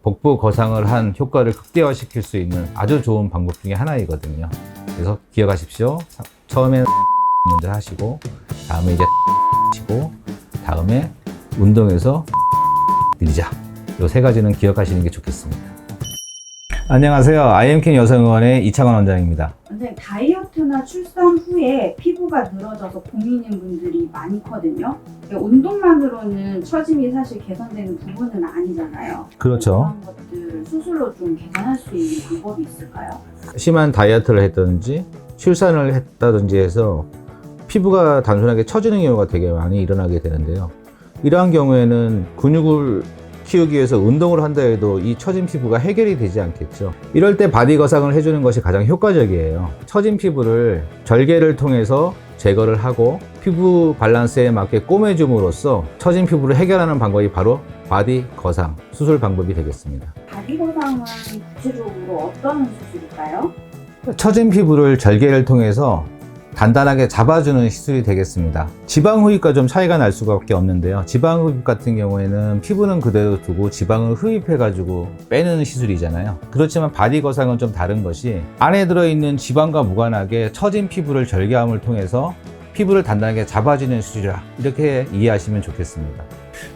복부 거상을 한 효과를 극대화시킬 수 있는 아주 좋은 방법 중에 하나이거든요. 그래서 기억하십시오. 처음에 먼저 하시고, 다음에 이제 하시고, 다음에 운동해서 늘리자. 이 세 가지는 기억하시는 게 좋겠습니다. 안녕하세요. IMK 여성의원의 이창원 원장입니다. 원장님, 다이어트나 출산 후에 피부가 늘어져서 고민인 분들이 많거든요. 운동만으로는 처짐이 사실 개선되는 부분은 아니잖아요. 그렇죠. 그런 것들을 수술로 좀 개선할 수 있는 방법이 있을까요? 심한 다이어트를 했다든지 출산을 했다든지 해서 피부가 단순하게 처지는 경우가 되게 많이 일어나게 되는데요. 이러한 경우에는 근육을 키우기 위해서 운동을 한다 해도 이 처진 피부가 해결이 되지 않겠죠. 이럴 때 바디 거상을 해주는 것이 가장 효과적이에요. 처진 피부를 절개를 통해서 제거를 하고 피부 밸런스에 맞게 꼬매줌으로써 처진 피부를 해결하는 방법이 바로 바디 거상 수술 방법이 되겠습니다. 바디 거상은 구체적으로 어떤 수술일까요? 처진 피부를 절개를 통해서 단단하게 잡아주는 시술이 되겠습니다. 지방 흡입과 좀 차이가 날 수밖에 없는데요. 지방 흡입 같은 경우에는 피부는 그대로 두고 지방을 흡입해 가지고 빼는 시술이잖아요. 그렇지만 바디 거상은 좀 다른 것이 안에 들어있는 지방과 무관하게 처진 피부를 절개함을 통해서 피부를 단단하게 잡아주는 시술이라, 이렇게 이해하시면 좋겠습니다.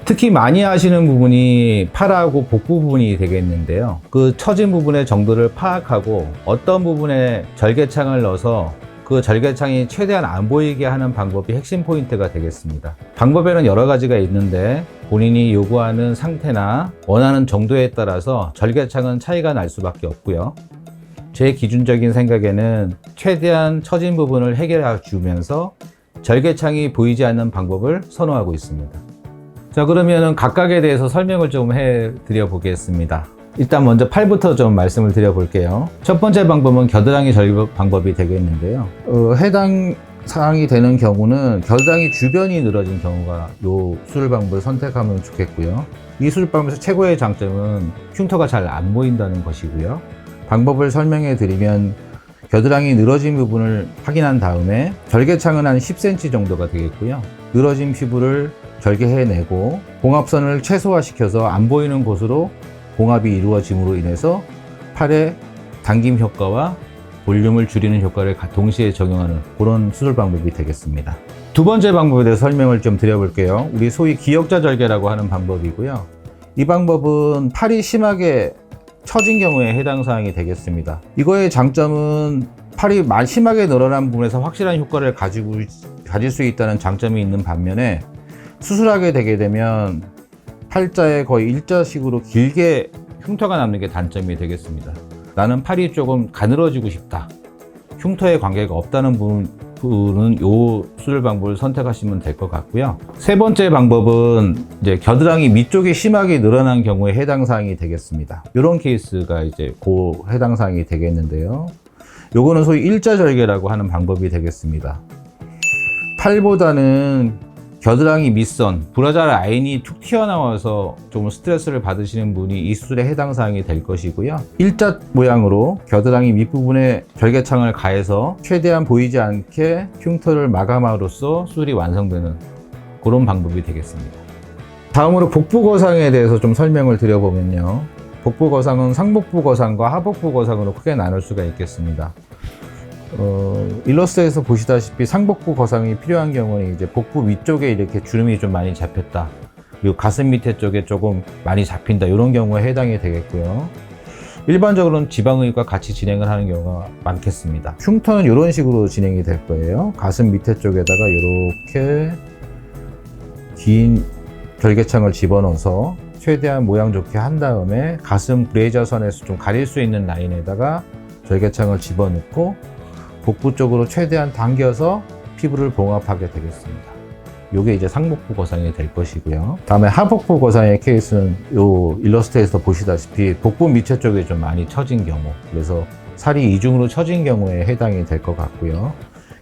특히 많이 하시는 부분이 팔하고 복부 부분이 되겠는데요. 그 처진 부분의 정도를 파악하고 어떤 부분에 절개창을 넣어서 그 절개창이 최대한 안 보이게 하는 방법이 핵심 포인트가 되겠습니다. 방법에는 여러 가지가 있는데 본인이 요구하는 상태나 원하는 정도에 따라서 절개창은 차이가 날 수밖에 없고요. 제 기준적인 생각에는 최대한 처진 부분을 해결해 주면서 절개창이 보이지 않는 방법을 선호하고 있습니다. 자, 그러면은 각각에 대해서 설명을 좀 해드려 보겠습니다. 일단 먼저 팔부터 좀 말씀을 드려볼게요. 첫 번째 방법은 겨드랑이 절개 방법이 되겠는데요. 해당 사항이 되는 경우는 겨드랑이 주변이 늘어진 경우가 이 수술 방법을 선택하면 좋겠고요. 이 수술 방법에서 최고의 장점은 흉터가 잘 안 보인다는 것이고요. 방법을 설명해 드리면 겨드랑이 늘어진 부분을 확인한 다음에 절개창은 한 10cm 정도가 되겠고요. 늘어진 피부를 절개해내고 봉합선을 최소화시켜서 안 보이는 곳으로 봉합이 이루어짐으로 인해서 팔의 당김 효과와 볼륨을 줄이는 효과를 동시에 적용하는 그런 수술 방법이 되겠습니다. 두 번째 방법에 대해서 설명을 좀 드려볼게요. 우리 소위 기역자 절개라고 하는 방법이고요. 이 방법은 팔이 심하게 처진 경우에 해당 사항이 되겠습니다. 이거의 장점은 팔이 심하게 늘어난 부분에서 확실한 효과를 가질 수 있다는 장점이 있는 반면에 수술하게 되게 되면 팔자에 거의 일자식으로 길게 흉터가 남는 게 단점이 되겠습니다. 나는 팔이 조금 가늘어지고 싶다, 흉터에 관계가 없다는 부분은 이 수술 방법을 선택하시면 될 것 같고요. 세 번째 방법은 이제 겨드랑이 밑쪽이 심하게 늘어난 경우에 해당 사항이 되겠습니다. 이런 케이스가 이제 해당 사항이 되겠는데요. 요거는 소위 일자절개라고 하는 방법이 되겠습니다. 팔보다는 겨드랑이 밑선, 브라자 라인이 툭 튀어나와서 좀 스트레스를 받으시는 분이 이 수술에 해당 사항이 될 것이고요. 일자 모양으로 겨드랑이 밑부분에 절개창을 가해서 최대한 보이지 않게 흉터를 마감함으로써 수술이 완성되는 그런 방법이 되겠습니다. 다음으로 복부 거상에 대해서 좀 설명을 드려보면요. 복부 거상은 상복부 거상과 하복부 거상으로 크게 나눌 수가 있겠습니다. 일러스트에서 보시다시피 상복부 거상이 필요한 경우는 이제 복부 위쪽에 이렇게 주름이 좀 많이 잡혔다, 그리고 가슴 밑에 쪽에 조금 많이 잡힌다, 이런 경우에 해당이 되겠고요. 일반적으로는 지방흡입과 같이 진행을 하는 경우가 많겠습니다. 흉터는 이런 식으로 진행이 될 거예요. 가슴 밑에 쪽에다가 이렇게 긴 절개창을 집어넣어서 최대한 모양 좋게 한 다음에 가슴 브레이저선에서 좀 가릴 수 있는 라인에다가 절개창을 집어넣고 복부 쪽으로 최대한 당겨서 피부를 봉합하게 되겠습니다. 이게 이제 상복부 거상이 될 것이고요. 다음에 하복부 거상의 케이스는 이 일러스트에서 보시다시피 복부 밑에 쪽에 좀 많이 처진 경우, 그래서 살이 이중으로 처진 경우에 해당이 될 것 같고요.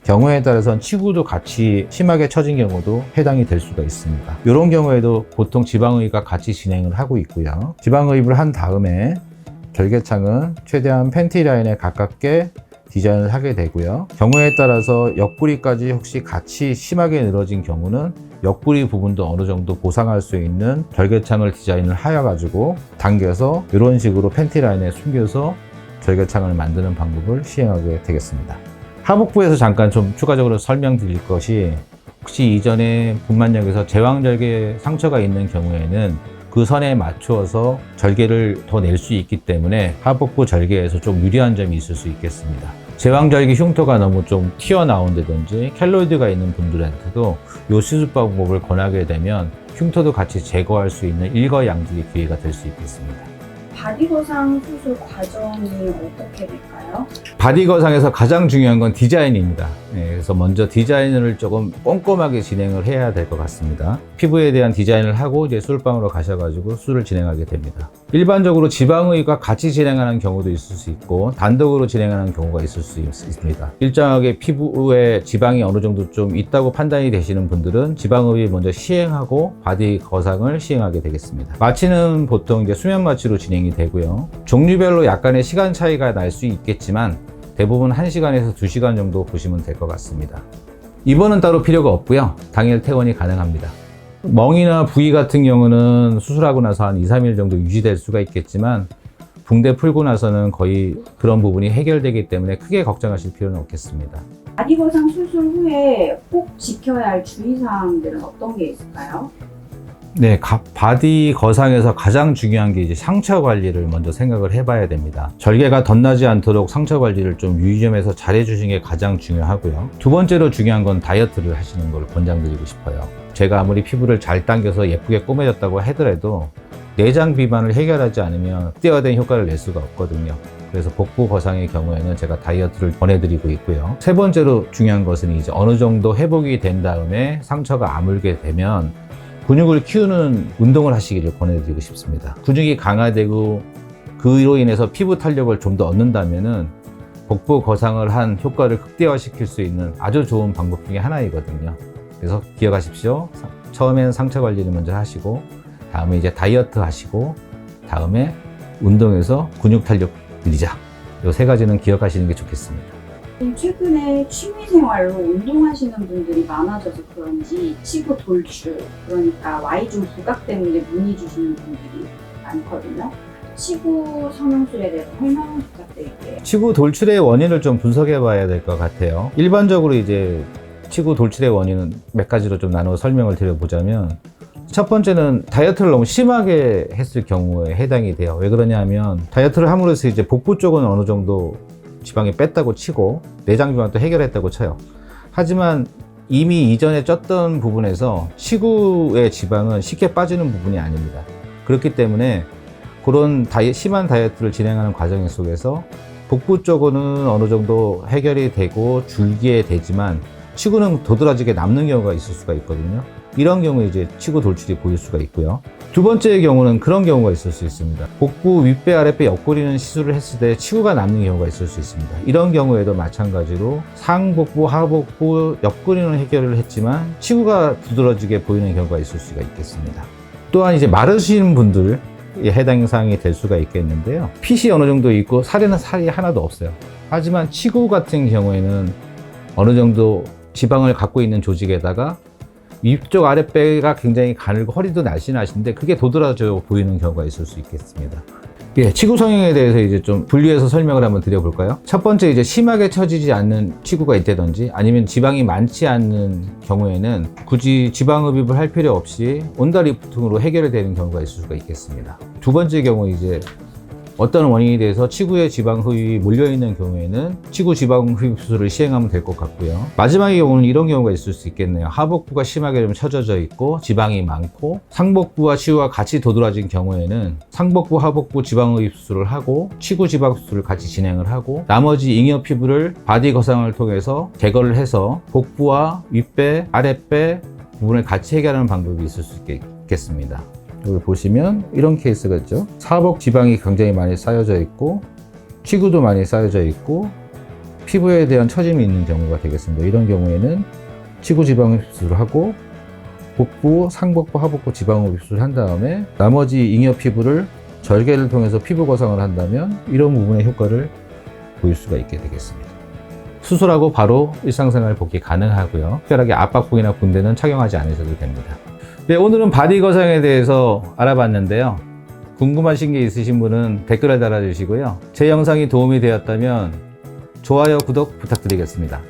경우에 따라서는 치구도 같이 심하게 처진 경우도 해당이 될 수가 있습니다. 이런 경우에도 보통 지방흡입과 같이 진행을 하고 있고요. 지방흡입을 한 다음에 절개창은 최대한 팬티 라인에 가깝게 디자인을 하게 되고요. 경우에 따라서 옆구리까지 혹시 같이 심하게 늘어진 경우는 옆구리 부분도 어느 정도 보상할 수 있는 절개창을 디자인을 하여가지고 당겨서 이런 식으로 팬티 라인에 숨겨서 절개창을 만드는 방법을 시행하게 되겠습니다. 하복부에서 잠깐 좀 추가적으로 설명드릴 것이, 혹시 이전에 분만역에서 제왕절개 상처가 있는 경우에는 그 선에 맞추어서 절개를 더 낼 수 있기 때문에 하복부 절개에서 좀 유리한 점이 있을 수 있겠습니다. 제왕절개 흉터가 너무 좀 튀어나온다든지 켈로이드가 있는 분들한테도 이 수술 방법을 권하게 되면 흉터도 같이 제거할 수 있는 일거양득의 기회가 될 수 있겠습니다. 바디 거상 수술 과정이 어떻게 될까요? 바디 거상에서 가장 중요한 건 디자인입니다. 그래서 먼저 디자인을 조금 꼼꼼하게 진행을 해야 될 것 같습니다. 피부에 대한 디자인을 하고 이제 수술방으로 가셔가지고 수술을 진행하게 됩니다. 일반적으로 지방의과 같이 진행하는 경우도 있을 수 있고 단독으로 진행하는 경우가 있을 수 있습니다. 일정하게 피부에 지방이 어느 정도 좀 있다고 판단이 되시는 분들은 지방흡입 먼저 시행하고 바디 거상을 시행하게 되겠습니다. 마취는 보통 이제 수면 마취로 진행이 되고요. 종류별로 약간의 시간 차이가 날 수 있겠지만 대부분 1시간에서 2시간 정도 보시면 될 것 같습니다. 입원은 따로 필요가 없고요. 당일 퇴원이 가능합니다. 멍이나 부위 같은 경우는 수술하고 나서 한 2, 3일 정도 유지될 수가 있겠지만 붕대 풀고 나서는 거의 그런 부분이 해결되기 때문에 크게 걱정하실 필요는 없겠습니다. 바디 거상 수술 후에 꼭 지켜야 할 주의사항들은 어떤 게 있을까요? 네, 바디 거상에서 가장 중요한 게 이제 상처 관리를 먼저 생각을 해봐야 됩니다. 절개가 덧나지 않도록 상처 관리를 좀 유의점에서 잘 해주시는 게 가장 중요하고요. 두 번째로 중요한 건 다이어트를 하시는 걸 권장드리고 싶어요. 제가 아무리 피부를 잘 당겨서 예쁘게 꾸며졌다고 하더라도 내장 비만을 해결하지 않으면 극대화된 효과를 낼 수가 없거든요. 그래서 복부 거상의 경우에는 제가 다이어트를 권해드리고 있고요. 세 번째로 중요한 것은 이제 어느 정도 회복이 된 다음에 상처가 아물게 되면 근육을 키우는 운동을 하시기를 권해드리고 싶습니다. 근육이 강화되고 그로 인해서 피부 탄력을 좀 더 얻는다면은 복부 거상을 한 효과를 극대화시킬 수 있는 아주 좋은 방법 중에 하나이거든요. 그래서 기억하십시오. 처음에는 상처 관리를 먼저 하시고, 다음에 이제 다이어트 하시고, 다음에 운동해서 근육 탄력 늘리자. 이 세 가지는 기억하시는 게 좋겠습니다. 최근에 취미생활로 운동하시는 분들이 많아져서 그런지 치구 돌출, 그러니까 Y존 부각 때문에 문의 주시는 분들이 많거든요. 치구 성형술에 대해서 설명 부탁드릴게요. 치구 돌출의 원인을 좀 분석해 봐야 될 것 같아요. 일반적으로 이제 치구 돌출의 원인은 몇 가지로 좀 나눠 설명을 드려보자면, 첫 번째는 다이어트를 너무 심하게 했을 경우에 해당이 돼요. 왜 그러냐 하면 다이어트를 함으로써 이제 복부 쪽은 어느 정도 지방이 뺐다고 치고 내장 비만도 해결했다고 쳐요. 하지만 이미 이전에 쪘던 부분에서 치구의 지방은 쉽게 빠지는 부분이 아닙니다. 그렇기 때문에 그런 심한 다이어트를 진행하는 과정 속에서 복부 쪽은 어느 정도 해결이 되고 줄게 되지만 치구는 도드라지게 남는 경우가 있을 수가 있거든요. 이런 경우에 이제 치구 돌출이 보일 수가 있고요. 두 번째 경우는 그런 경우가 있을 수 있습니다. 복부 윗배, 아랫배, 옆구리는 시술을 했을 때 치구가 남는 경우가 있을 수 있습니다. 이런 경우에도 마찬가지로 상복부, 하복부, 옆구리는 해결을 했지만 치구가 두드러지게 보이는 경우가 있을 수가 있겠습니다. 또한 이제 마르신 분들 해당 사항이 될 수가 있겠는데요. 핏이 어느 정도 있고 살에는 살이 하나도 없어요. 하지만 치구 같은 경우에는 어느 정도 지방을 갖고 있는 조직에다가 위쪽 아랫배가 굉장히 가늘고 허리도 날씬하신데 그게 도드라져 보이는 경우가 있을 수 있겠습니다. 예, 치구 성형에 대해서 이제 좀 분리해서 설명을 한번 드려볼까요? 첫 번째, 이제 심하게 처지지 않는 치구가 있다든지 아니면 지방이 많지 않는 경우에는 굳이 지방흡입을 할 필요 없이 온다리프팅으로 해결되는 경우가 있을 수가 있겠습니다. 두 번째 경우, 이제 어떤 원인에 대해서 치구에 지방 흡입이 몰려있는 경우에는 치구 지방 흡입 수술을 시행하면 될 것 같고요. 마지막의 경우는 이런 경우가 있을 수 있겠네요. 하복부가 심하게 좀 처져져 있고 지방이 많고 상복부와 치구가 같이 도드라진 경우에는 상복부, 하복부 지방 흡입 수술을 하고 치구 지방 수술을 같이 진행을 하고 나머지 잉여 피부를 바디 거상을 통해서 제거를 해서 복부와 윗배, 아랫배 부분을 같이 해결하는 방법이 있을 수 있겠습니다. 여기 보시면 이런 케이스가 있죠. 사복 지방이 굉장히 많이 쌓여져 있고 치구도 많이 쌓여져 있고 피부에 대한 처짐이 있는 경우가 되겠습니다. 이런 경우에는 치구 지방 흡수를 하고 복부, 상복부, 하복부 지방 흡수를 한 다음에 나머지 잉여 피부를 절개를 통해서 피부 거상을 한다면 이런 부분의 효과를 보일 수가 있게 되겠습니다. 수술하고 바로 일상생활 복귀 가능하고요. 특별하게 압박복이나 붕대는 착용하지 않으셔도 됩니다. 네, 오늘은 바디 거상에 대해서 알아봤는데요. 궁금하신 게 있으신 분은 댓글을 달아주시고요. 제 영상이 도움이 되었다면 좋아요, 구독 부탁드리겠습니다.